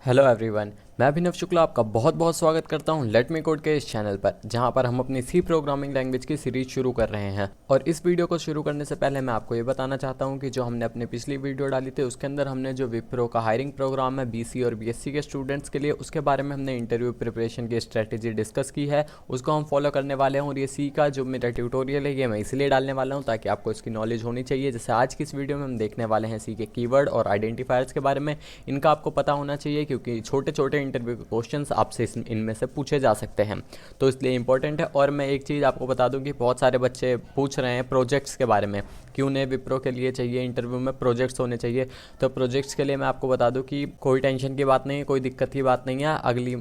Hello everyone, मैं अभिनव शुक्ला आपका बहुत बहुत स्वागत करता हूं लेट मी कोड के इस चैनल पर, जहां पर हम अपनी सी प्रोग्रामिंग लैंग्वेज की सीरीज शुरू कर रहे हैं। और इस वीडियो को शुरू करने से पहले मैं आपको ये बताना चाहता हूं कि जो हमने अपनी पिछली वीडियो डाली थी उसके अंदर हमने जो विप्रो का हायरिंग प्रोग्राम है बीसी और बीएससी के स्टूडेंट्स के लिए, उसके बारे में हमने इंटरव्यू प्रिपरेशन की स्ट्रैटेजी डिस्कस की है। उसको हम फॉलो करने वाले हैं और ये सी का जो मेरा ट्यूटोरियल है ये मैं इसलिए डालने वाला हूँ ताकि आपको इसकी नॉलेज होनी चाहिए। जैसे आज की इस वीडियो में हम देखने वाले हैं सी के कीवर्ड और आइडेंटिफायर्स के बारे में। इनका आपको पता होना चाहिए क्योंकि छोटे छोटे इंटरव्यू के क्वेश्चंस आपसे इनमें से पूछे जा सकते हैं, तो इसलिए इंपॉर्टेंट है। और मैं एक चीज़ आपको बता दूं कि बहुत सारे बच्चे पूछ रहे हैं प्रोजेक्ट्स के बारे में, क्यों ने विप्रो के लिए चाहिए इंटरव्यू में प्रोजेक्ट्स होने चाहिए। तो प्रोजेक्ट्स के लिए मैं आपको बता दूं कि कोई टेंशन की बात नहीं है, कोई दिक्कत की बात नहीं है। अगली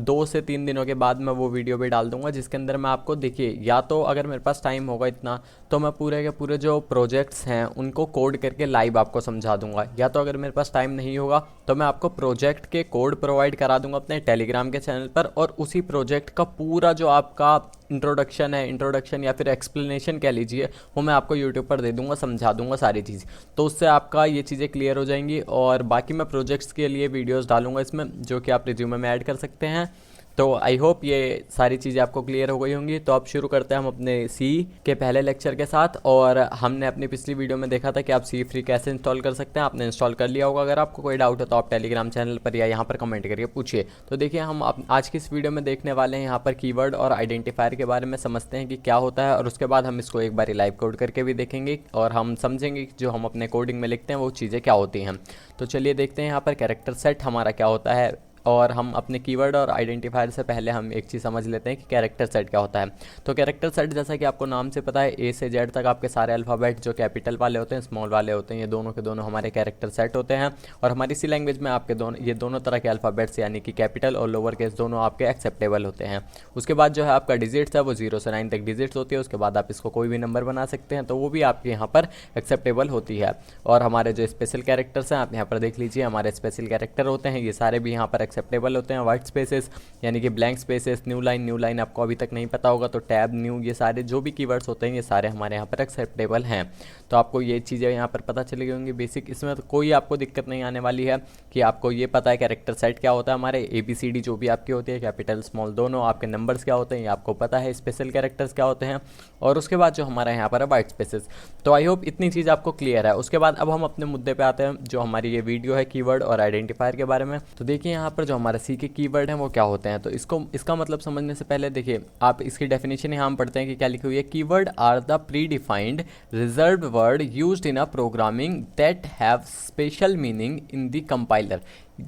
2 से 3 दिनों के बाद मैं वो वीडियो भी डाल दूंगा जिसके अंदर मैं आपको, देखिए, या तो अगर मेरे पास टाइम होगा इतना तो मैं पूरे के पूरे जो प्रोजेक्ट्स हैं उनको कोड करके लाइव आपको समझा दूंगा, या तो अगर मेरे पास टाइम नहीं होगा तो मैं आपको प्रोजेक्ट के कोड प्रोवाइड करा दूंगा अपने टेलीग्राम के चैनल पर, और उसी प्रोजेक्ट का पूरा जो आपका इंट्रोडक्शन या फिर एक्सप्लेनेशन कह लीजिए, वो मैं आपको यूट्यूब पर दे दूंगा, समझा दूंगा सारी चीज़। तो उससे आपका ये चीज़ें क्लियर हो जाएंगी। और बाकी मैं प्रोजेक्ट्स के लिए वीडियोस डालूंगा इसमें, जो कि आप रिज्यूमे में ऐड कर सकते हैं। तो आई होप ये सारी चीज़ें आपको क्लियर हो गई होंगी। तो अब शुरू करते हैं हम अपने सी के पहले लेक्चर के साथ। और हमने अपनी पिछली वीडियो में देखा था कि आप सी फ्री कैसे इंस्टॉल कर सकते हैं, आपने इंस्टॉल कर लिया होगा। अगर आपको कोई डाउट है तो आप टेलीग्राम चैनल पर या यहाँ पर कमेंट करके पूछिए। तो देखिए, हम आज की इस वीडियो में देखने वाले हैं यहाँ पर कीवर्ड और आइडेंटिफायर के बारे में, समझते हैं कि क्या होता है, और उसके बाद हम इसको एक बार लाइव कोड करके भी देखेंगे और हम समझेंगे कि जो हम अपने कोडिंग में लिखते हैं वो चीज़ें क्या होती हैं। तो चलिए देखते हैं यहाँ पर कैरेक्टर सेट हमारा क्या होता है। और हम अपने कीवर्ड और आइडेंटिफायर से पहले हम एक चीज़ समझ लेते हैं कि कैरेक्टर सेट क्या होता है। तो कैरेक्टर सेट, जैसा कि आपको नाम से पता है, ए से जेड तक आपके सारे अल्फ़ाबेट जो कैपिटल वाले होते हैं, स्मॉल वाले होते हैं, ये दोनों के दोनों हमारे कैरेक्टर सेट होते हैं। और हमारी सी लैंग्वेज में आपके ये दोनों तरह के अल्फ़ाबेट्स यानी कि कैपिटल और लोअर केस दोनों आपके एक्सेप्टेबल होते हैं। उसके बाद जो है आपका डिजिट्स है वो 0 से 9 तक डिजिट्स होती है। उसके बाद आप इसको कोई भी नंबर बना सकते हैं, तो वो भी आपके यहाँ पर एक्सेप्टेबल होती है। और हमारे जो स्पेशल कैरेक्टर्स हैं आप यहाँ पर देख लीजिए, हमारे स्पेशल कैरेक्टर होते हैं, ये सारे भी यहाँ पर एक्सेप्टेबल होते हैं। वाइट स्पेसेस यानी कि ब्लैंक स्पेसेस, न्यू लाइन आपको अभी तक नहीं पता होगा तो टैब, न्यू, ये सारे जो भी कीवर्ड्स होते हैं ये सारे हमारे यहाँ पर एक्सेप्टेबल हैं। तो आपको ये चीज़ें यहाँ पर पता चली होंगी बेसिक, इसमें तो कोई आपको दिक्कत नहीं आने वाली है कि आपको ये पता है कैरेक्टर सेट क्या होता है। हमारे ABCD जो भी आपकी होती है, कैपिटल स्मॉल दोनों, आपके नंबर्स क्या होते हैं ये आपको पता है, स्पेशल कैरेक्टर्स क्या होते हैं, और उसके बाद जो हमारा यहाँ पर है वाइट स्पेसेस। तो आई होप इतनी चीज़ आपको क्लियर है। उसके बाद अब हम अपने मुद्दे पे आते हैं, जो हमारी ये वीडियो है कीवर्ड और आइडेंटिफायर के बारे में। तो देखिए यहाँ पर जो हमारा सी के कीवर्ड हैं वो क्या होते हैं। तो इसका मतलब समझने से पहले देखिए, आप इसकी डेफिनेशन यहाँ हम पढ़ते हैं कि क्या लिखी हुई है। Keyword are the predefined reserved word used in a programming that have special meaning in the compiler.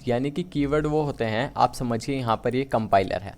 यानी कि कीवर्ड वो होते हैं, आप समझिए यहाँ पर ये कंपाइलर है,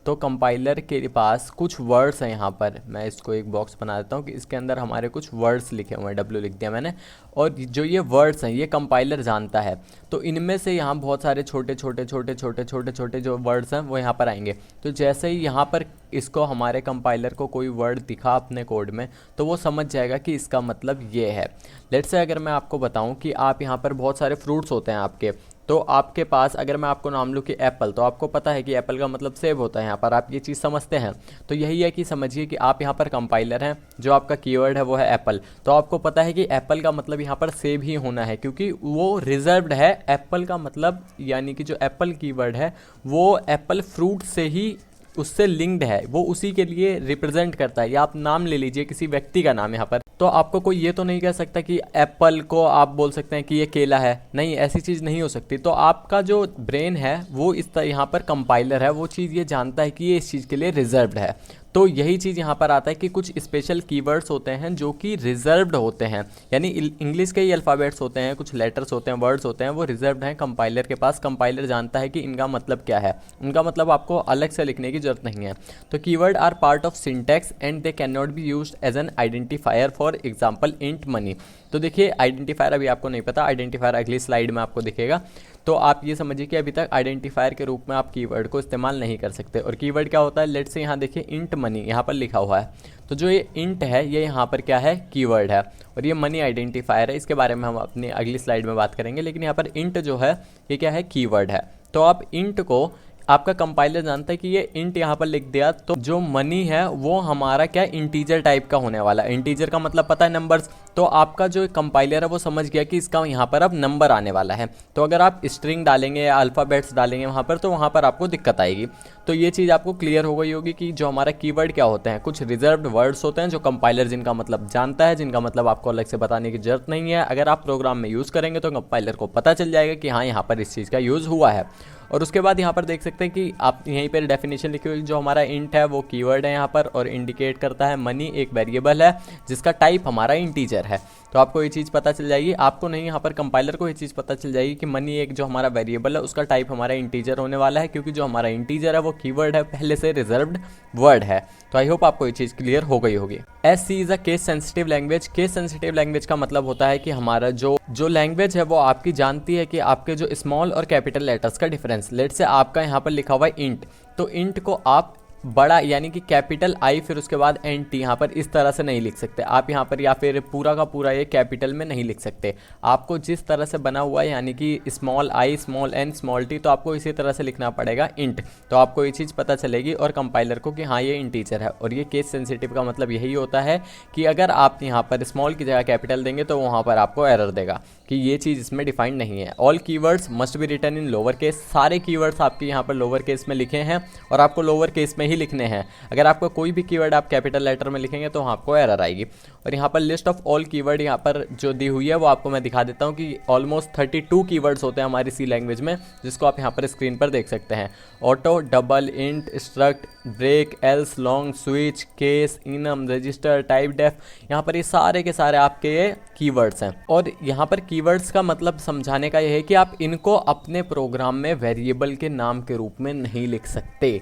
तो कंपाइलर के पास कुछ वर्ड्स हैं। यहाँ पर मैं इसको एक बॉक्स बना देता हूँ कि इसके अंदर हमारे कुछ वर्ड्स लिखे हुए हैं, W लिख दिया मैंने, और जो ये वर्ड्स हैं ये कंपाइलर जानता है। तो इनमें से यहाँ बहुत सारे छोटे छोटे जो वर्ड्स हैं वो यहाँ पर आएंगे। तो जैसे ही यहाँ पर इसको हमारे कंपाइलर को कोई वर्ड दिखा अपने कोड में, तो वो समझ जाएगा कि इसका मतलब ये है। लेट्स से अगर मैं आपको बताऊँ कि आप यहाँ पर बहुत सारे फ्रूट्स होते हैं आपके, तो आपके पास अगर मैं आपको नाम लूँ कि एप्पल, तो आपको पता है कि एप्पल का मतलब सेब होता है, यहाँ पर आप ये चीज़ समझते हैं। तो यही है कि समझिए कि आप यहाँ पर कंपाइलर हैं, जो आपका कीवर्ड है वो है एप्पल, तो आपको पता है कि एप्पल का मतलब यहाँ पर सेब ही होना है, क्योंकि वो रिजर्व्ड है। एप्पल का मतलब यानी कि जो एप्पल कीवर्ड है वो एप्पल फ्रूट से ही उससे लिंक्ड है, वो उसी के लिए रिप्रेजेंट करता है। या आप नाम ले लीजिए किसी व्यक्ति का नाम यहाँ पर, तो आपको कोई ये तो नहीं कह सकता कि एप्पल को आप बोल सकते हैं कि ये केला है, नहीं, ऐसी चीज़ नहीं हो सकती। तो आपका जो ब्रेन है वो इस तरह यहाँ पर कंपाइलर है, वो चीज़ ये जानता है कि ये इस चीज़ के लिए रिजर्व्ड है। तो यही चीज़ यहाँ पर आता है कि कुछ स्पेशल कीवर्ड्स होते हैं जो कि रिजर्व्ड होते हैं, यानी इंग्लिश के ही अल्फ़ाबेट्स होते हैं, कुछ लेटर्स होते हैं, वर्ड्स होते हैं, वो रिजर्व्ड हैं कंपाइलर के पास। कंपाइलर जानता है कि इनका मतलब क्या है, उनका मतलब आपको अलग से लिखने की जरूरत नहीं है। तो keyword are part of syntax and they can not be used as an identifier, for example int money. तो देखिए, आइडेंटिफायर अभी आपको नहीं पता, आइडेंटिफायर अगली स्लाइड में आपको दिखेगा। तो आप ये समझिए कि अभी तक आइडेंटिफायर के रूप में आप कीवर्ड को इस्तेमाल नहीं कर सकते। और कीवर्ड क्या होता है, लेट्स से यहाँ देखिए इंट मनी यहाँ पर लिखा हुआ है, तो जो ये इंट है ये यहाँ पर क्या है, कीवर्ड है, और ये मनी आइडेंटिफायर है। इसके बारे में हम अपनी अगली स्लाइड में बात करेंगे, लेकिन यहाँ पर इंट जो है ये क्या है, कीवर्ड है। तो आप इंट को, आपका कंपाइलर जानता है कि ये इंट यहाँ पर लिख दिया, तो जो मनी है वो हमारा क्या इंटीजर टाइप का होने वाला है। इंटीजर का मतलब पता है नंबर्स, तो आपका जो कंपाइलर है वो समझ गया कि इसका यहाँ पर अब नंबर आने वाला है। तो अगर आप स्ट्रिंग डालेंगे या अल्फ़ाबेट्स डालेंगे वहाँ पर, तो वहाँ पर आपको दिक्कत आएगी। तो ये चीज़ आपको क्लियर हो गई होगी कि जो हमारा कीवर्ड क्या होते हैं, कुछ रिजर्व्ड वर्ड्स होते हैं जो कंपाइलर जिनका मतलब जानता है, जिनका मतलब आपको अलग से बताने की जरूरत नहीं है। अगर आप प्रोग्राम में यूज़ करेंगे तो कंपाइलर को पता चल जाएगा कि हाँ यहाँ पर इस चीज़ का यूज़ हुआ है। और उसके बाद यहाँ पर देख सकते हैं कि आप यहीं पर डेफिनेशन लिखी हुई, जो हमारा इंट है वो कीवर्ड है यहाँ पर, और इंडिकेट करता है मनी एक वेरिएबल है जिसका टाइप हमारा इंटीजर है। तो आपको ये चीज़ पता चल जाएगी, आपको नहीं, यहाँ पर कंपाइलर को ये चीज़ पता चल जाएगी कि मनी एक जो हमारा वेरिएबल है उसका टाइप हमारा इंटीजर होने वाला है, क्योंकि जो हमारा इंटीजर है वो कीवर्ड है, पहले से रिजर्व्ड वर्ड है। तो आई होप आपको ये चीज़ क्लियर हो गई होगी। SC is a case sensitive language. Case sensitive language का मतलब होता है कि हमारा जो लैंग्वेज है वो आपकी जानती है कि आपके जो स्मॉल और कैपिटल लेटर्स का डिफरेंस, लेट से आपका यहाँ पर लिखा हुआ है इंट, तो इंट को आप बड़ा यानी कि कैपिटल आई फिर उसके बाद NT यहाँ पर इस तरह से नहीं लिख सकते आप यहाँ पर, या फिर पूरा का पूरा ये कैपिटल में नहीं लिख सकते। आपको जिस तरह से बना हुआ है यानी कि small I small n small t, तो आपको इसी तरह से लिखना पड़ेगा इंट। तो आपको ये चीज़ पता चलेगी और कंपाइलर को कि हाँ ये इंटीजर है। और ये केस सेंसिटिव का मतलब यही होता है कि अगर आप यहाँ पर स्मॉल की जगह कैपिटल देंगे तो वहाँ पर आपको एरर देगा कि ये चीज़ इसमें डिफाइंड नहीं है। All keywords must be written in lower case. सारे कीवर्ड्स आपके यहाँ पर लोअर केस में लिखे हैं और आपको लोअर केस में ही लिखने हैं। अगर आपको कोई भी कीवर्ड आप कैपिटल लेटर में लिखेंगे तो आपको एरर आएगी। और यहाँ पर लिस्ट ऑफ ऑल कीवर्ड यहाँ पर जो दी हुई है वो आपको मैं दिखा देता हूँ कि ऑलमोस्ट 32 कीवर्ड्स होते हैं हमारी सी लैंग्वेज में, जिसको आप यहाँ पर स्क्रीन पर देख सकते हैं। Auto, double, int, struct, break, else, long, switch, case, enum, register, typedef, यहाँ पर ये सारे के सारे आपके ये कीवर्ड्स हैं। और यहाँ पर कीवर्ड्स का मतलब समझाने का यह है कि आप इनको अपने प्रोग्राम में वेरिएबल के नाम के रूप में नहीं लिख सकते।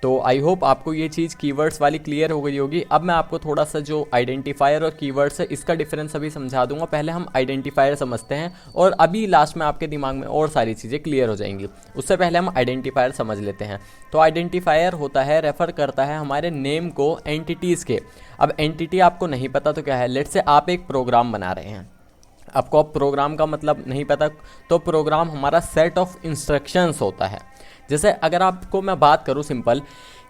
तो आई होप आपको ये चीज़ कीवर्ड्स वाली क्लियर हो गई होगी। अब मैं आपको थोड़ा सा जो आइडेंटिफायर और कीवर्ड्स है इसका डिफरेंस अभी समझा दूंगा। पहले हम आइडेंटिफायर समझते हैं और अभी लास्ट में आपके दिमाग में और सारी चीज़ें क्लियर हो जाएंगी। उससे पहले हम आइडेंटिफायर समझ लेते हैं। तो आइडेंटिफायर होता है, रेफर करता है हमारे नेम को एंटिटीज़ के। अब एंटिटी आपको नहीं पता तो क्या है, लेट से आप एक प्रोग्राम बना रहे हैं, आपको अब प्रोग्राम का मतलब नहीं पता, तो प्रोग्राम हमारा सेट ऑफ इंस्ट्रक्शंस होता है। जैसे अगर आपको मैं बात करूं सिंपल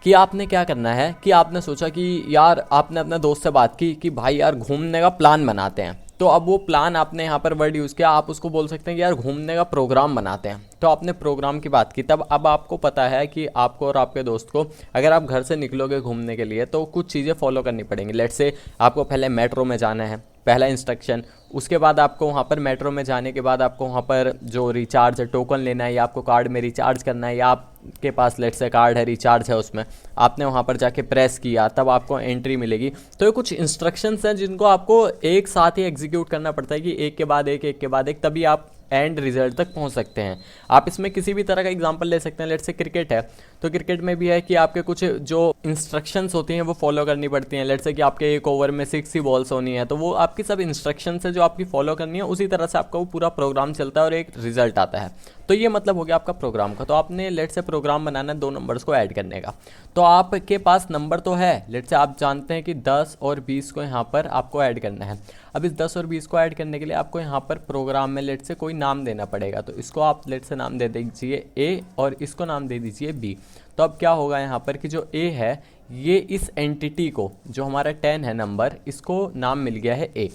कि आपने क्या करना है कि आपने सोचा कि यार आपने अपने दोस्त से बात की कि भाई यार घूमने का प्लान बनाते हैं। तो अब वो प्लान आपने यहाँ पर वर्ड यूज़ किया, आप उसको बोल सकते हैं कि यार घूमने का प्रोग्राम बनाते हैं। तो आपने प्रोग्राम की बात की, तब अब आपको पता है कि आपको और आपके दोस्त को अगर आप घर से निकलोगे घूमने के लिए तो कुछ चीज़ें फॉलो करनी पड़ेंगी। लेट से आपको पहले मेट्रो में जाना है, पहला इंस्ट्रक्शन। उसके बाद आपको वहाँ पर मेट्रो में जाने के बाद आपको वहाँ पर जो रिचार्ज है टोकन लेना है, या आपको कार्ड में रिचार्ज करना है, या आपके पास लेट से कार्ड है रिचार्ज है उसमें आपने वहाँ पर जाके प्रेस किया तब आपको एंट्री मिलेगी। तो ये कुछ इंस्ट्रक्शंस हैं जिनको आपको एक साथ ही एग्जीक्यूट करना पड़ता है कि एक के बाद एक के बाद एक, तभी आप एंड रिजल्ट तक पहुंच सकते हैं। आप इसमें किसी भी तरह का एग्जांपल ले सकते हैं। लेट से क्रिकेट है तो क्रिकेट में भी है कि आपके कुछ जो इंस्ट्रक्शंस होती हैं वो फॉलो करनी पड़ती हैं। लेट से कि आपके एक ओवर में 6 ही बॉल्स होनी है, तो वो आपकी सब इंस्ट्रक्शंस है जो आपकी फॉलो करनी है, उसी तरह से आपका वो पूरा प्रोग्राम चलता है और एक रिजल्ट आता है। तो ये मतलब हो गया आपका प्रोग्राम का। तो आपने लेट से प्रोग्राम बनाना है 2 नंबर्स को ऐड करने का, तो आपके पास नंबर तो है, लेट से आप जानते हैं कि 10 और 20 को यहाँ पर आपको ऐड करना है। अब इस 10 और 20 को ऐड करने के लिए आपको यहाँ पर प्रोग्राम में लेट से कोई नाम देना पड़ेगा। तो इसको आप लेट से नाम दे दीजिए A और इसको नाम दे दीजिए B। तो अब क्या होगा यहाँ पर कि जो A है ये इस एंटिटी को, जो हमारा 10 है नंबर, इसको नाम मिल गया है A।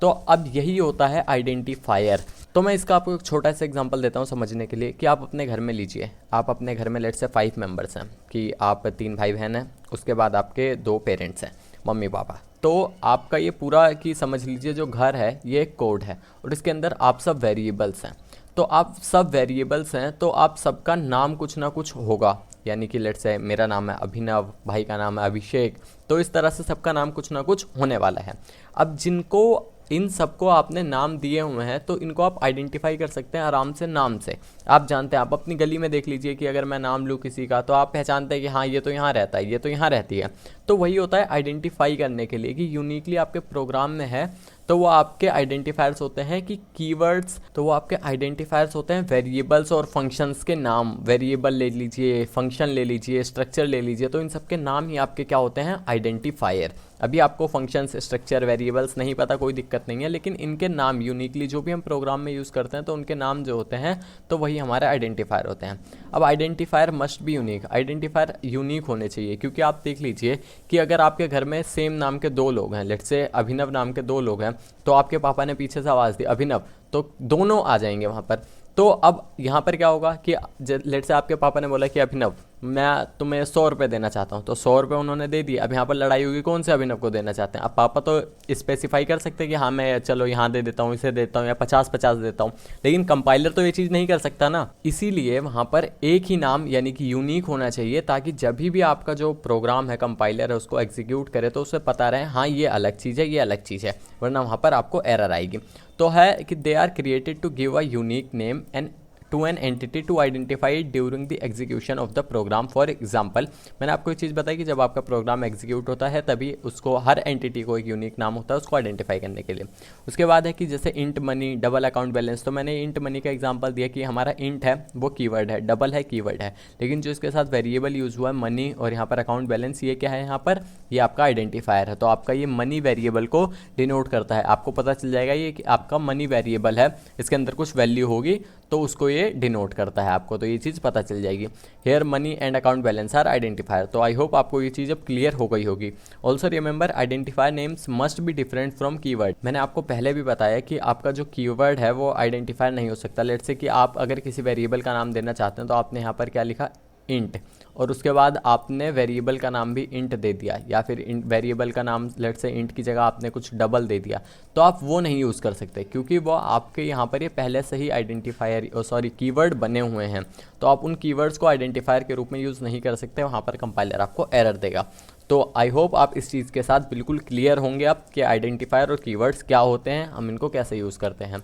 तो अब यही होता है आइडेंटिफायर। तो मैं इसका आपको एक छोटा सा एग्जांपल देता हूँ समझने के लिए कि आप अपने घर में लीजिए, आप अपने घर में लेट से 5 मेंबर्स हैं कि आप 3 भाई बहन हैं, उसके बाद आपके 2 पेरेंट्स हैं, मम्मी पापा। तो आपका ये पूरा कि समझ लीजिए जो घर है ये एक कोड है और इसके अंदर आप सब वेरिएबल्स हैं। तो आप सब वेरिएबल्स हैं तो आप सबका नाम कुछ ना कुछ होगा, यानी कि लेट से मेरा नाम है अभिनव, भाई का नाम है अभिषेक, तो इस तरह से सबका नाम कुछ ना कुछ होने वाला है। अब जिनको इन सबको आपने नाम दिए हुए हैं तो इनको आप आइडेंटिफाई कर सकते हैं आराम से नाम से। आप जानते हैं, आप अपनी गली में देख लीजिए कि अगर मैं नाम लूँ किसी का तो आप पहचानते हैं कि हाँ ये तो यहाँ रहता है, ये तो यहाँ रहती है। तो वही होता है आइडेंटिफाई करने के लिए कि यूनिकली आपके प्रोग्राम में है तो वो आपके आइडेंटिफायर्स होते हैं कि कीवर्ड्स, तो वो आपके आइडेंटिफायर्स होते हैं वेरिएबल्स और फंक्शंस के नाम। वेरिएबल ले लीजिए, फंक्शन ले लीजिए, स्ट्रक्चर ले लीजिए, तो इन सब के नाम ही आपके क्या होते हैं आइडेंटिफायर। अभी आपको फंक्शंस, स्ट्रक्चर, वेरिएबल्स नहीं पता, कोई दिक्कत नहीं है, लेकिन इनके नाम यूनिकली जो भी हम प्रोग्राम में यूज़ करते हैं तो उनके नाम जो होते हैं तो वही हमारे आइडेंटिफायर होते हैं। अब identifier must be unique, identifier unique होने चाहिए, क्योंकि आप देख लीजिए कि अगर आपके घर में सेम नाम के दो लोग हैं, लेट्स से अभिनव नाम के दो लोग हैं, तो आपके पापा ने पीछे से आवाज़ दी अभिनव, तो दोनों आ जाएंगे वहाँ पर। तो अब यहाँ पर क्या होगा कि लेट से आपके पापा ने बोला कि अभिनव मैं तुम्हें 100 रुपये देना चाहता हूँ, तो 100 रुपये उन्होंने दे दिए। अब यहाँ पर लड़ाई होगी कौन से अभिनव को देना चाहते हैं। अब पापा तो स्पेसिफाई कर सकते हैं कि हाँ मैं चलो यहाँ दे देता हूँ, इसे देता हूँ, या 50-50 देता हूँ, लेकिन कंपाइलर तो ये चीज़ नहीं कर सकता ना। इसीलिए वहाँ पर एक ही नाम यानी कि यूनिक होना चाहिए, ताकि जब भी आपका जो प्रोग्राम है, कंपाइलर है, उसको एग्जीक्यूट करे तो उसे पता रहे हाँ ये अलग चीज़ है, ये अलग चीज़ है, वरना वहाँ पर आपको एरर आएगी। तो है कि they are created to give a unique name and to an entity to identify during the execution of the program. For example, मैंने आपको एक चीज़ बताई कि जब आपका प्रोग्राम एग्जीक्यूट होता है तभी उसको हर एंटिटी को एक यूनिक नाम होता है उसको आइडेंटिफाई करने के लिए। उसके बाद है कि जैसे int money, double account balance, तो मैंने इंट मनी का एग्जाम्पल दिया कि हमारा इंट है वो कीवर्ड है, डबल है कीवर्ड है, लेकिन जो इसके साथ वेरिएबल यूज़ हुआ है मनी और यहाँ पर अकाउंट बैलेंस, ये क्या है, यहाँ पर ये आपका आइडेंटिफायर है। तो आपका ये मनी वेरिएबल को डिनोट करता है, आपको पता चल जाएगा ये कि आपका मनी वेरिएबल है, इसके अंदर कुछ वैल्यू होगी तो उसको ये डिनोट करता है आपको, तो ये चीज़ पता चल जाएगी। Here money and account balance are identifier. तो आई होप आपको ये चीज़ अब क्लियर हो गई होगी। Also remember identifier names must be different from keyword. मैंने आपको पहले भी बताया कि आपका जो कीवर्ड है वो आइडेंटिफायर नहीं हो सकता। लेट्स से कि आप अगर किसी वेरिएबल का नाम देना चाहते हैं तो आपने यहाँ पर क्या लिखा, इंट, और उसके बाद आपने वेरिएबल का नाम भी इंट दे दिया, या फिर वेरिएबल का नाम लेट से इंट की जगह आपने कुछ डबल दे दिया, तो आप वो नहीं यूज़ कर सकते, क्योंकि वो आपके यहाँ पर ये पहले से ही आइडेंटिफायर कीवर्ड बने हुए हैं। तो आप उन कीवर्ड्स को आइडेंटिफायर के रूप में यूज़ नहीं कर सकते, वहाँ पर कंपाइलर आपको एरर देगा। तो आई होप आप इस चीज़ के साथ बिल्कुल क्लियर होंगे आप कि आइडेंटिफायर और कीवर्ड्स क्या होते हैं, हम इनको कैसे यूज़ करते हैं।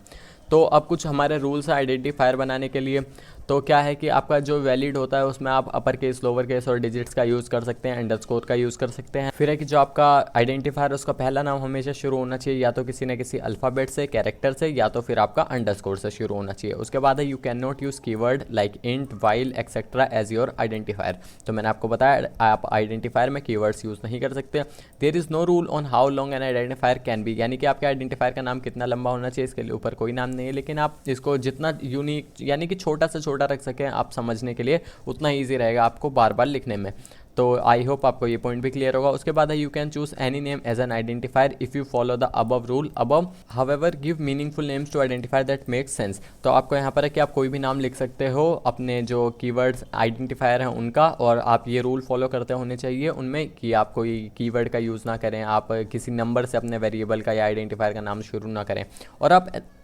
तो अब कुछ हमारे रूल्स हैं आइडेंटिफायर बनाने के लिए। तो क्या है कि आपका जो वैलिड होता है उसमें आप अपर केस, लोअर केस और डिजिट्स का यूज़ कर सकते हैं, अंडरस्कोर का यूज़ कर सकते हैं। फिर है कि जो आपका आइडेंटिफायर उसका पहला नाम हमेशा शुरू होना चाहिए या तो किसी न किसी अल्फ़ाबेट से, कैरेक्टर से, या तो फिर आपका अंडरस्कोर से शुरू होना चाहिए। उसके बाद है you can not use keyword like int, while etcetera as your identifier. तो मैंने आपको बताया आप आइडेंटिफायर में कीवर्ड्स यूज़ नहीं कर सकते। There is no rule on how long an identifier can be, यानी कि आपके आइडेंटिफायर का नाम कितना लंबा होना चाहिए इसके लिए ऊपर कोई नाम नहीं है, लेकिन आप इसको जितना यूनिक यानी कि छोटा से छोटा रख सकें आप समझने के लिए, उतना ईजी रहेगा आपको बार बार लिखने में। तो आई होप आपको ये पॉइंट भी क्लियर होगा। उसके बाद है you can choose any name as an identifier if you follow the above rule above, however give meaningful names to identifier that make sense. तो आपको यहाँ पर है कि आप कोई भी नाम लिख सकते हो अपने जो कीवर्ड्स आइडेंटिफायर हैं उनका, और आप ये रूल फॉलो करते होने चाहिए उनमें कि आप कोई कीवर्ड का यूज़ ना करें, आप किसी नंबर से अपने वेरिएबल का या आइडेंटिफायर का नाम शुरू ना करें।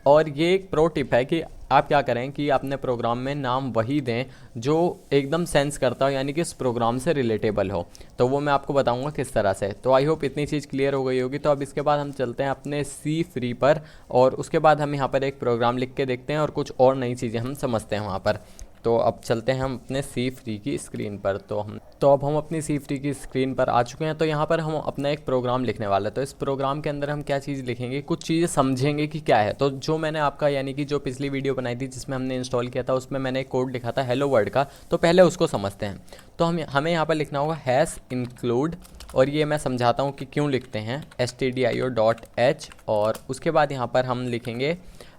और ये एक प्रो टिप है कि आप क्या करें कि अपने प्रोग्राम में नाम वही दें जो एकदम सेंस करता हो, यानी कि इस प्रोग्राम से रिलेटेबल हो। तो वो मैं आपको बताऊंगा किस तरह से। तो आई होप इतनी चीज़ क्लियर हो गई होगी। तो अब इसके बाद हम चलते हैं अपने सी फ्री पर, और उसके बाद हम यहाँ पर एक प्रोग्राम लिख के देखते हैं और कुछ और नई चीज़ें हम समझते हैं वहाँ पर। तो अब चलते हैं हम अपने सी फ्री की स्क्रीन पर। तो अब हम अपनी सी फ्री की स्क्रीन पर आ चुके हैं। तो यहाँ पर हम अपना एक प्रोग्राम लिखने वाले हैं। तो इस प्रोग्राम के अंदर हम क्या चीज़ लिखेंगे, कुछ चीज़ें समझेंगे कि क्या है। तो जो मैंने आपका यानी कि जो पिछली वीडियो बनाई थी जिसमें हमने इंस्टॉल किया था उसमें मैंने एक कोड लिखा था हेलो वर्ल्ड का, तो पहले उसको समझते हैं। तो हमें यहाँ पर लिखना होगा हैश इंक्लूड, और ये मैं समझाता हूँ कि क्यों लिखते हैं, stdio.h, और उसके बाद यहाँ पर हम लिखेंगे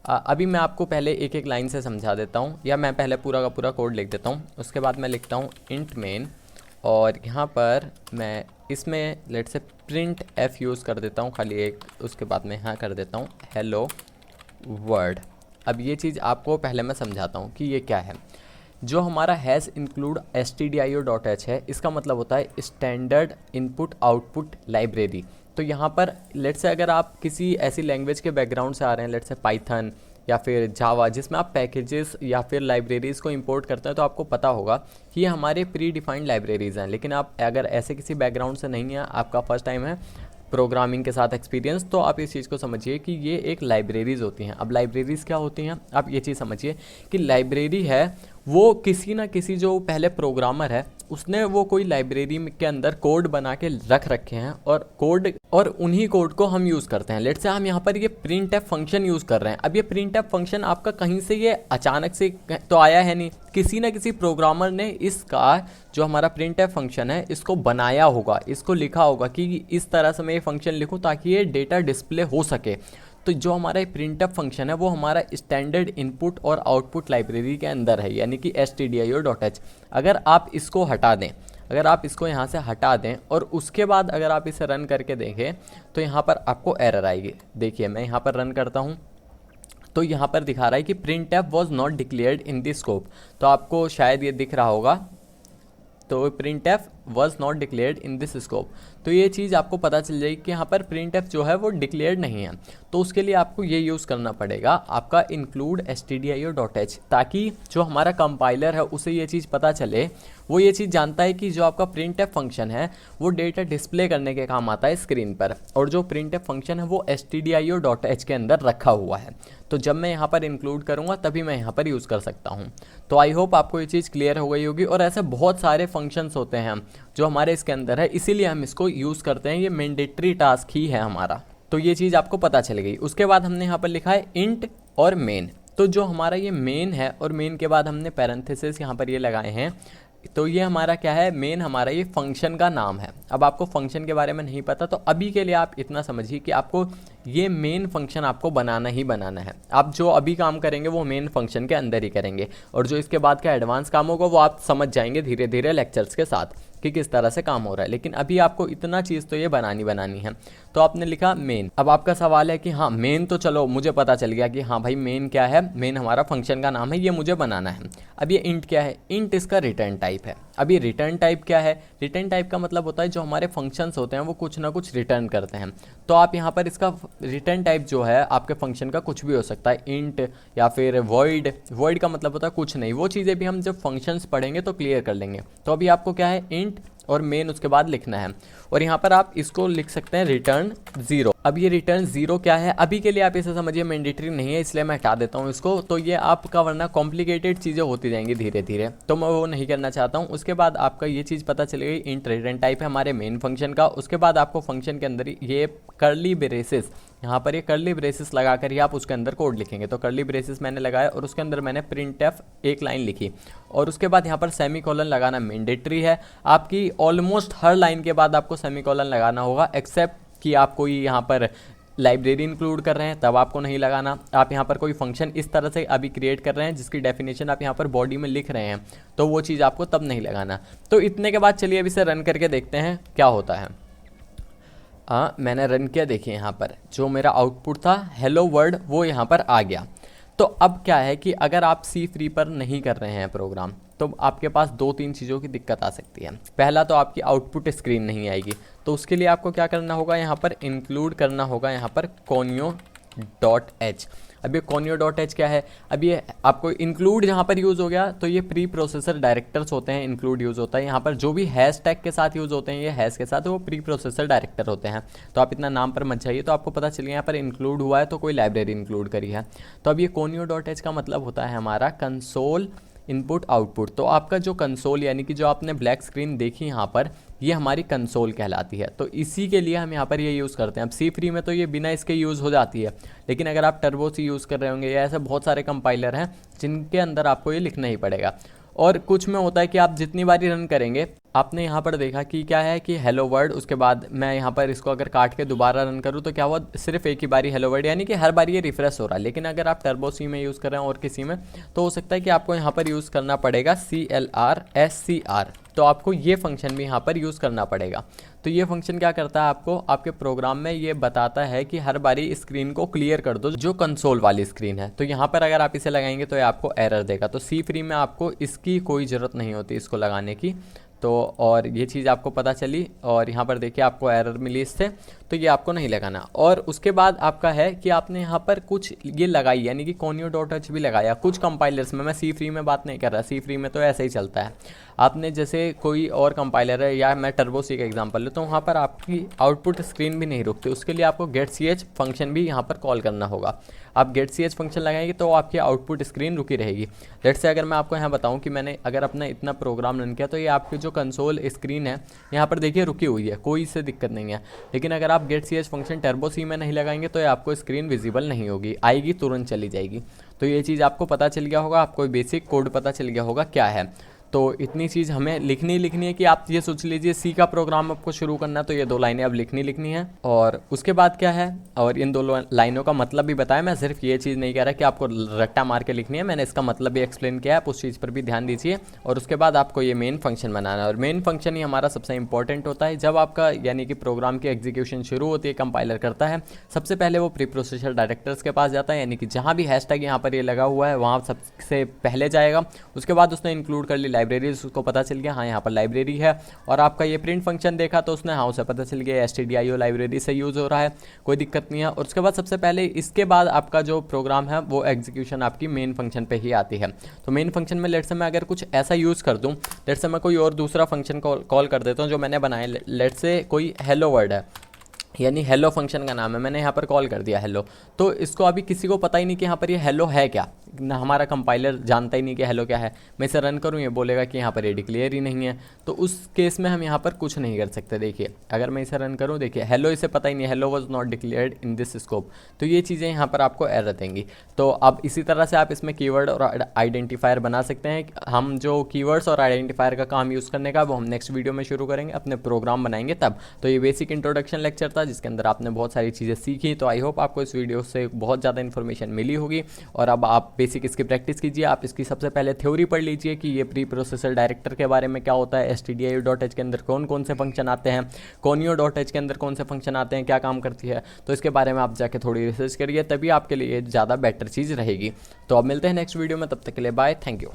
अभी मैं आपको पहले एक एक लाइन से समझा देता हूँ, या मैं पहले पूरा का पूरा कोड लिख देता हूँ। उसके बाद मैं लिखता हूँ इंट मेन, और यहाँ पर मैं इसमें लेट से प्रिंट एफ यूज़ कर देता हूँ खाली एक, उसके बाद मैं यहाँ कर देता हूँ हेलो वर्ड। अब ये चीज़ आपको पहले मैं समझाता हूँ कि ये क्या है। जो हमारा हैज़ इंक्लूड stdio.h है, इसका मतलब होता है स्टैंडर्ड इनपुट आउटपुट लाइब्रेरी। तो यहाँ पर लेट्स से अगर आप किसी ऐसी लैंग्वेज के बैकग्राउंड से आ रहे हैं, लेट्स से पाइथन या फिर जावा, जिसमें आप पैकेजेस या फिर लाइब्रेरीज़ को इंपोर्ट करते हैं, तो आपको पता होगा कि ये हमारे प्री डिफाइंड लाइब्रेरीज़ हैं। लेकिन आप अगर ऐसे किसी बैकग्राउंड से नहीं है, आपका फर्स्ट टाइम है प्रोग्रामिंग के साथ एक्सपीरियंस, तो आप इस चीज़ को समझिए कि ये एक लाइब्रेरीज़ होती हैं। अब लाइब्रेरीज़ क्या होती हैं, आप ये चीज़ समझिए कि लाइब्रेरी है वो किसी ना किसी जो पहले प्रोग्रामर है उसने वो कोई लाइब्रेरी के अंदर कोड बना के रख रखे हैं और उन्हीं कोड को हम यूज़ करते हैं। लेट्स से हम यहाँ पर ये printf फंक्शन यूज़ कर रहे हैं। अब ये printf फंक्शन आपका कहीं से ये अचानक से तो आया है नहीं, किसी ना किसी प्रोग्रामर ने इसका जो हमारा printf फंक्शन है इसको बनाया होगा, इसको लिखा होगा कि इस तरह से मैं ये फंक्शन लिखूँ ताकि ये डेटा डिस्प्ले हो सके। तो जो हमारा printf फंक्शन है वो हमारा स्टैंडर्ड इनपुट और आउटपुट लाइब्रेरी के अंदर है, यानी कि stdio.h। अगर आप इसको हटा दें, अगर आप इसको यहाँ से हटा दें और उसके बाद अगर आप इसे रन करके देखें तो यहाँ पर आपको एरर आएगी। देखिए मैं यहाँ पर रन करता हूँ तो यहाँ पर दिखा रहा है कि printf was not declared in the scope। तो आपको शायद ये दिख रहा होगा, तो printf was not declared in this scope। तो ये चीज़ आपको पता चल जाएगी कि यहाँ पर printf जो है वो डिक्लेयर्ड नहीं है। तो उसके लिए आपको ये यूज़ करना पड़ेगा आपका include stdio.h, ताकि जो हमारा कंपाइलर है उसे ये चीज़ पता चले, वो ये चीज़ जानता है कि जो आपका printf फंक्शन है वो डेटा डिस्प्ले करने के काम आता है स्क्रीन पर, और जो printf फंक्शन है वो stdio.h के अंदर रखा हुआ है। तो जब मैं यहाँ पर इंक्लूड करूँगा तभी मैं यहाँ पर यूज़ कर सकता हूँ। तो आई होप आपको ये चीज़ क्लियर हो गई होगी। और ऐसे बहुत सारे फंक्शंस होते हैं जो हमारे इसके अंदर है, इसीलिए हम इसको यूज़ करते हैं, ये मैंडेटरी टास्क ही है हमारा। तो ये चीज़ आपको पता चल गई। उसके बाद हमने यहाँ पर लिखा है इंट और मेन। तो जो हमारा ये मेन है और मेन के बाद हमने पैरेंथेसिस यहाँ पर ये लगाए हैं, तो ये हमारा क्या है, मेन हमारा ये फंक्शन का नाम है। अब आपको फंक्शन के बारे में नहीं पता तो अभी के लिए आप इतना समझिए कि आपको ये मेन फंक्शन आपको बनाना ही बनाना है। आप जो अभी काम करेंगे वो मेन फंक्शन के अंदर ही करेंगे, और जो इसके बाद का एडवांस काम होगा वो आप समझ जाएंगे धीरे धीरे लेक्चर्स के साथ कि किस तरह से काम हो रहा है। लेकिन अभी आपको इतना चीज़ तो ये बनानी है। तो आपने लिखा मेन। अब आपका सवाल है कि हाँ मेन तो चलो मुझे पता चल गया कि हाँ भाई मेन क्या है, मेन हमारा फंक्शन का नाम है, ये मुझे बनाना है। अब ये इंट क्या है, इंट इसका रिटर्न टाइप है। अब ये रिटर्न टाइप क्या है, रिटर्न टाइप का मतलब होता है जो हमारे फंक्शंस होते हैं वो कुछ ना कुछ रिटर्न करते हैं। तो आप यहाँ पर इसका रिटर्न टाइप जो है आपके फंक्शन का कुछ भी हो सकता है, इंट या फिर वॉइड। वॉइड का मतलब होता है कुछ नहीं, वो चीज़ें भी हम जब फंक्शंस पढ़ेंगे तो क्लियर कर लेंगे। तो अभी आपको क्या है, इंट और मेन उसके बाद लिखना है, और यहाँ पर आप इसको लिख सकते हैं रिटर्न 0। अब ये रिटर्न 0 क्या है, अभी के लिए आप इसे समझिए मैंडेटरी नहीं है, इसलिए मैं हटा देता हूँ इसको। तो ये आपका वरना कॉम्प्लिकेटेड चीज़ें होती जाएंगी धीरे धीरे, तो मैं वो नहीं करना चाहता हूँ। उसके बाद आपका ये चीज़ पता चल गई, इंट रिटर्न टाइप है हमारे मेन फंक्शन का। उसके बाद आपको फंक्शन के अंदर ये कर्ली ब्रेसेस, यहाँ पर ये कर्ली ब्रेसेस लगा कर ही आप उसके अंदर कोड लिखेंगे। तो कर्ली ब्रेसेस मैंने लगाया और उसके अंदर मैंने printf एक लाइन लिखी, और उसके बाद यहाँ पर सेमीकोलन लगाना मैंडेटरी है। आपकी ऑलमोस्ट हर लाइन के बाद आपको सेमीकोलन लगाना होगा, एक्सेप्ट कि आप कोई यहाँ पर लाइब्रेरी इंक्लूड कर रहे हैं तब आपको नहीं लगाना। आप यहाँ पर कोई फंक्शन इस तरह से अभी क्रिएट कर रहे हैं जिसकी डेफिनेशन आप यहाँ पर बॉडी में लिख रहे हैं, तो वो चीज़ आपको तब नहीं लगाना। तो इतने के बाद चलिए अब इसे रन करके देखते हैं क्या होता है। मैंने रन किया, देखिए यहाँ पर जो मेरा आउटपुट था हेलो वर्ल्ड वो यहाँ पर आ गया। तो अब क्या है कि अगर आप C3 पर नहीं कर रहे हैं प्रोग्राम तो आपके पास 2-3 चीज़ों की दिक्कत आ सकती है। पहला तो आपकी आउटपुट स्क्रीन नहीं आएगी, तो उसके लिए आपको क्या करना होगा, यहाँ पर इंक्लूड करना होगा यहाँ पर conio.h। अब ये conio.h क्या है, अब ये आपको इंक्लूड जहाँ पर यूज़ हो गया तो ये प्री प्रोसेसर डायरेक्टर्स होते हैं, इंक्लूड यूज़ होता है। यहाँ पर जो भी हैश टैग के साथ यूज़ होते हैं ये हैश के साथ, वो प्री प्रोसेसर डायरेक्टर होते हैं। तो आप इतना नाम पर मत जाइए, तो आपको पता चल गया यहाँ पर इंक्लूड हुआ है तो कोई लाइब्रेरी इंक्लूड करी है। तो अब ये conio.h का मतलब होता है हमारा कंसोल इनपुट आउटपुट। तो आपका जो कंसोल यानी कि जो आपने ब्लैक स्क्रीन देखी यहाँ पर, ये हमारी कंसोल कहलाती है। तो इसी के लिए हम यहाँ पर ये यूज़ करते हैं। अब C3 में तो ये बिना इसके यूज़ हो जाती है, लेकिन अगर आप टर्बो C यूज़ कर रहे होंगे या ऐसे बहुत सारे कंपाइलर हैं जिनके अंदर आपको ये लिखना ही पड़ेगा। और कुछ में होता है कि आप जितनी बारी रन करेंगे, आपने यहाँ पर देखा कि क्या है कि हेलो वर्ड, उसके बाद मैं यहाँ पर इसको अगर काट के दोबारा रन करूँ तो क्या हुआ, सिर्फ एक ही बारी हेलो वर्ड, यानी कि हर बार ये रिफ्रेश हो रहा है। लेकिन अगर आप टर्बो C में यूज़ कर रहे हैं और किसी में, तो हो सकता है कि आपको यहाँ पर यूज़ करना पड़ेगा CLR तो आपको ये फंक्शन भी यहाँ पर यूज़ करना पड़ेगा। तो ये फंक्शन क्या करता है, आपको आपके प्रोग्राम में ये बताता है कि हर बारी स्क्रीन को क्लियर कर दो जो कंसोल वाली स्क्रीन है। तो यहाँ पर अगर आप इसे लगाएंगे तो ये आपको एरर देगा। तो C3 में आपको इसकी कोई ज़रूरत नहीं होती इसको लगाने की। तो और ये चीज़ आपको पता चली, और यहाँ पर देखिए आपको एरर मिली इससे, तो ये आपको नहीं लगाना। और उसके बाद आपका है कि आपने यहाँ पर कुछ ये लगाई, यानी कि conio.h भी लगाया कुछ कंपाइलर्स में। मैं C3 में बात नहीं कर रहा, C3 में तो ऐसा ही चलता है। आपने जैसे कोई और कंपाइलर है, या मैं टर्बो C का एग्जांपल ले, तो वहाँ पर आपकी आउटपुट स्क्रीन भी नहीं रुकती, उसके लिए आपको getch फंक्शन भी यहाँ पर कॉल करना होगा। आप getch फंक्शन लगाएंगे तो आपकी आउटपुट स्क्रीन रुकी रहेगी। लेट्स से अगर मैं आपको यहाँ बताऊँ कि मैंने अगर अपना इतना प्रोग्राम रन किया, तो ये आपकी जो कंसोल स्क्रीन है यहाँ पर देखिए रुकी हुई है, कोई इससे दिक्कत नहीं है। लेकिन अगर आप गेट ch फंक्शन टर्बो सी में नहीं लगाएंगे तो ये आपको स्क्रीन विजिबल नहीं होगी, आएगी तुरंत चली जाएगी। तो ये चीज़ आपको पता चल गया होगा, आपको बेसिक कोड पता चल गया होगा क्या है। तो इतनी चीज़ हमें लिखनी है कि आप ये सोच लीजिए सी का प्रोग्राम आपको शुरू करना है तो ये 2 लाइनें अब लिखनी है। और उसके बाद क्या है, और इन 2 लाइनों का मतलब भी बताया। मैं सिर्फ ये चीज़ नहीं कह रहा कि आपको रट्टा मार के लिखनी है, मैंने इसका मतलब भी एक्सप्लेन किया है, आप उस चीज़ पर भी ध्यान दीजिए। और उसके बाद आपको ये मेन फंक्शन बनाना है, और मेन फंक्शन ही हमारा सबसे इंपॉर्टेंट होता है। जब आपका यानी कि प्रोग्राम की एग्जीक्यूशन शुरू होती है, कंपाइलर करता है, सबसे पहले वो प्री प्रोसेसर डायरेक्टर्स के पास जाता है, यानी कि जहाँ भी हैशटैग यहाँ पर ये लगा हुआ है वहाँ सबसे पहले जाएगा। उसके बाद उसने इंक्लूड कर ली लाइब्रेरीज, उसको पता चल गया हाँ यहाँ पर लाइब्रेरी है। और आपका ये प्रिंट फंक्शन देखा तो उसने हाँ उसे पता चल गया stdio लाइब्रेरी से यूज़ हो रहा है, कोई दिक्कत नहीं है। और उसके बाद सबसे पहले इसके बाद आपका जो प्रोग्राम है वो एग्जीक्यूशन आपकी मेन फंक्शन पे ही आती है। तो मेन फंक्शन में लेट्स से मैं अगर कुछ ऐसा यूज़ कर दूँ, लेट्स से मैं कोई और दूसरा फंक्शन कॉल कर देता हूँ जो मैंने बनाया। लेट्स से कोई हेलो वर्ड है, यानी हेलो फंक्शन का नाम है, मैंने यहाँ पर कॉल कर दिया हेलो। तो इसको अभी किसी को पता ही नहीं कि यहाँ पर ये हेलो है क्या, ना हमारा कंपाइलर जानता ही नहीं कि हेलो क्या है। मैं इसे रन करूँ, ये बोलेगा कि यहाँ पर ये डिक्लेयर ही नहीं है। तो उस केस में हम यहाँ पर कुछ नहीं कर सकते। देखिए अगर मैं इसे रन करूँ, देखिए हेलो इसे पता ही नहीं, hello was not declared in this scope. तो ये चीज़ें यहाँ पर आपको एरर देंगी। तो अब इसी तरह से आप इसमें कीवर्ड और आइडेंटिफायर बना सकते हैं। हम जो कीवर्ड्स और आइडेंटिफायर का काम यूज़ करने का वो हम नेक्स्ट वीडियो में शुरू करेंगे, अपने प्रोग्राम बनाएंगे तब। तो ये बेसिक इंट्रोडक्शन लेक्चर था जिसके अंदर आपने बहुत सारी चीज़ें सीखी। तो आई होप आपको इस वीडियो से बहुत ज़्यादा इन्फॉर्मेशन मिली होगी। और अब आप बेसिक इसकी प्रैक्टिस कीजिए। आप इसकी सबसे पहले थ्योरी पढ़ लीजिए कि ये प्री प्रोसेसर डायरेक्टर के बारे में क्या होता है, stdio.h के अंदर कौन कौन से फंक्शन आते हैं, conio.h के अंदर कौन से फंक्शन आते हैं, क्या काम करती है। तो इसके बारे में आप जाके थोड़ी रिसर्च करिए, तभी आपके लिए ज़्यादा बेटर चीज़ रहेगी। तो अब मिलते हैं नेक्स्ट वीडियो में, तब तक के लिए बाय, थैंक यू।